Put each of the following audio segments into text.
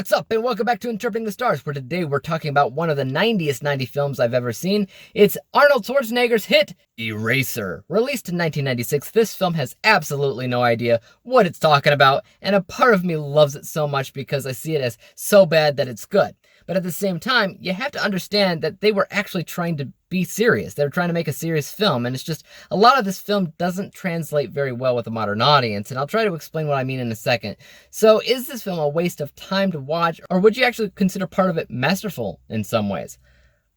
what's up, and welcome back to Interpreting the Stars, where today we're talking about one of the 90th 90 films I've ever seen. It's Arnold Schwarzenegger's hit, Eraser. Released in 1996, this film has absolutely no idea what it's talking about, and a part of me loves it so much because I see it as so bad that it's good. But at the same time, you have to understand that they were actually trying to be serious. They were trying to make a serious film, and it's just, a lot of this film doesn't translate very well with a modern audience, and I'll try to explain what I mean in a second. So, is this film a waste of time to watch, or would you actually consider part of it masterful in some ways?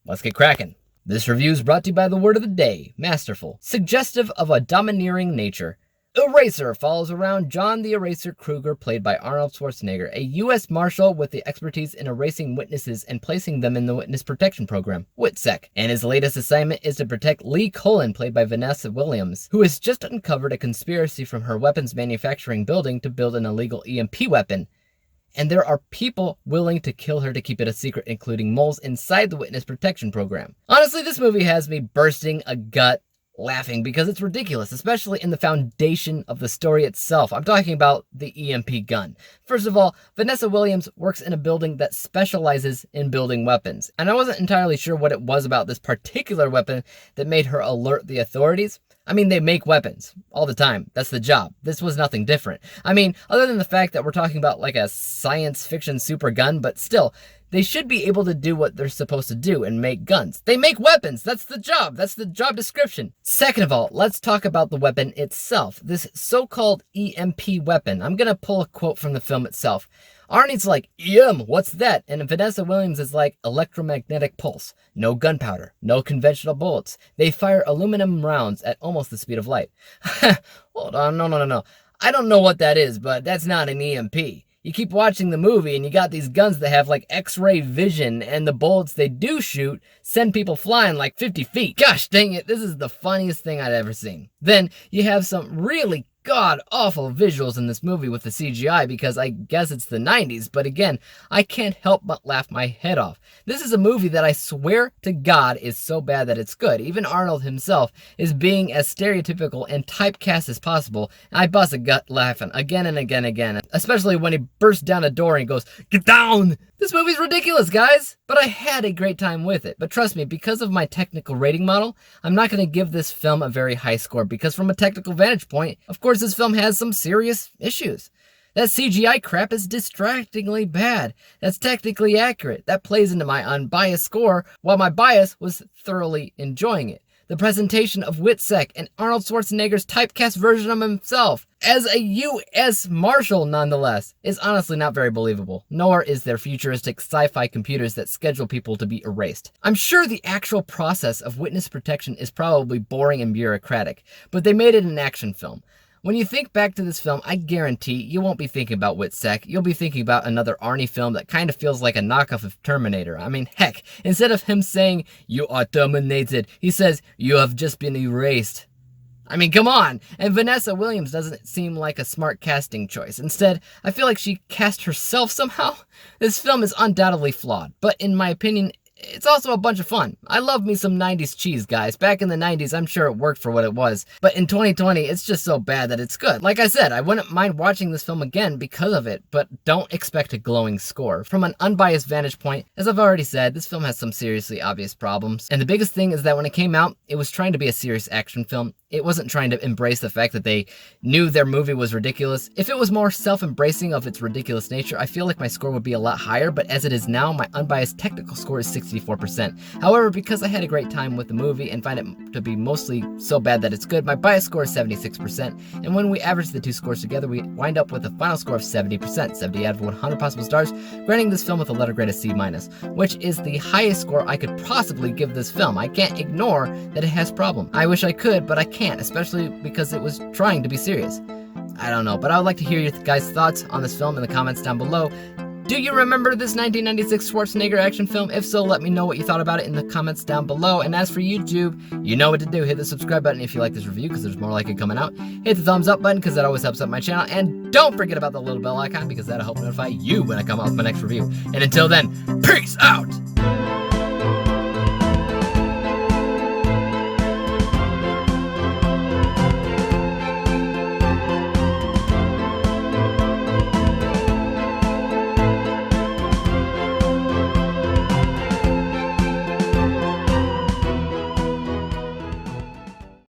Let's get cracking. This review is brought to you by the word of the day, masterful, suggestive of a domineering nature. Eraser follows around John the Eraser Kruger, played by Arnold Schwarzenegger, a U.S. Marshal with the expertise in erasing witnesses and placing them in the Witness Protection Program, WITSEC. And his latest assignment is to protect Lee Cullen, played by Vanessa Williams, who has just uncovered a conspiracy from her weapons manufacturing building to build an illegal EMP weapon. And there are people willing to kill her to keep it a secret, including moles inside the Witness Protection Program. Honestly, this movie has me bursting a gut laughing because it's ridiculous, especially in the foundation of the story itself. I'm talking about the EMP gun. First of all, Vanessa Williams works in a building that specializes in building weapons, and I wasn't entirely sure what it was about this particular weapon that made her alert the authorities. I mean, they make weapons all the time. That's the job. This was nothing different. I mean, other than the fact that we're talking about like a science fiction super gun, but still, they should be able to do what they're supposed to do and make guns. They make weapons. That's the job. That's the job description. Second of all, let's talk about the weapon itself. This so-called EMP weapon. I'm going to pull a quote from the film itself. Arnie's like, what's that? And Vanessa Williams is like, electromagnetic pulse. No gunpowder. No conventional bullets. They fire aluminum rounds at almost the speed of light. Hold on, no. I don't know what that is, but that's not an EMP. You keep watching the movie and you got these guns that have like X-ray vision, and the bullets they do shoot send people flying like 50 feet. Gosh dang it, this is the funniest thing I'd ever seen. Then you have some really god-awful visuals in this movie with the CGI because I guess it's the 90s, but again, I can't help but laugh my head off. This is a movie that I swear to God is so bad that it's good. Even Arnold himself is being as stereotypical and typecast as possible. I bust a gut laughing again and again, especially when he bursts down a door and he goes, "Get down!" This movie's ridiculous, guys! But I had a great time with it. But trust me, because of my technical rating model, I'm not going to give this film a very high score because from a technical vantage point, of course this film has some serious issues. That CGI crap is distractingly bad. That's technically accurate. That plays into my unbiased score, while my bias was thoroughly enjoying it. The presentation of WITSEC and Arnold Schwarzenegger's typecast version of himself as a U.S. Marshal, nonetheless, is honestly not very believable, nor is their futuristic sci-fi computers that schedule people to be erased. I'm sure the actual process of witness protection is probably boring and bureaucratic, but they made it an action film. When you think back to this film, I guarantee you won't be thinking about WITSEC. You'll be thinking about another Arnie film that kind of feels like a knockoff of Terminator. I mean, heck, instead of him saying, "You are terminated," he says, "You have just been erased." I mean, come on! And Vanessa Williams doesn't seem like a smart casting choice. Instead, I feel like she cast herself somehow. This film is undoubtedly flawed, but in my opinion, it's also a bunch of fun. I love me some 90s cheese, guys. Back in the 90s, I'm sure it worked for what it was. But in 2020, it's just so bad that it's good. Like I said, I wouldn't mind watching this film again because of it, but don't expect a glowing score. From an unbiased vantage point, as I've already said, this film has some seriously obvious problems. And the biggest thing is that when it came out, it was trying to be a serious action film. It wasn't trying to embrace the fact that they knew their movie was ridiculous. If it was more self-embracing of its ridiculous nature, I feel like my score would be a lot higher, but as it is now, my unbiased technical score is 64%. However, because I had a great time with the movie and find it to be mostly so bad that it's good, my bias score is 76%, and when we average the two scores together, we wind up with a final score of 70%, 70 out of 100 possible stars, granting this film with a letter grade of C-, which is the highest score I could possibly give this film. I can't ignore that it has problems. I wish I could, but I can't, especially because it was trying to be serious. I don't know, but I would like to hear your guys' thoughts on this film in the comments down below. Do you remember this 1996 Schwarzenegger action film? If so, let me know what you thought about it in the comments down below. And as for YouTube, you know what to do. Hit the subscribe button if you like this review, because there's more like it coming out. Hit the thumbs up button, because that always helps out my channel. And don't forget about the little bell icon, because that'll help notify you when I come out with my next review. And until then, peace out!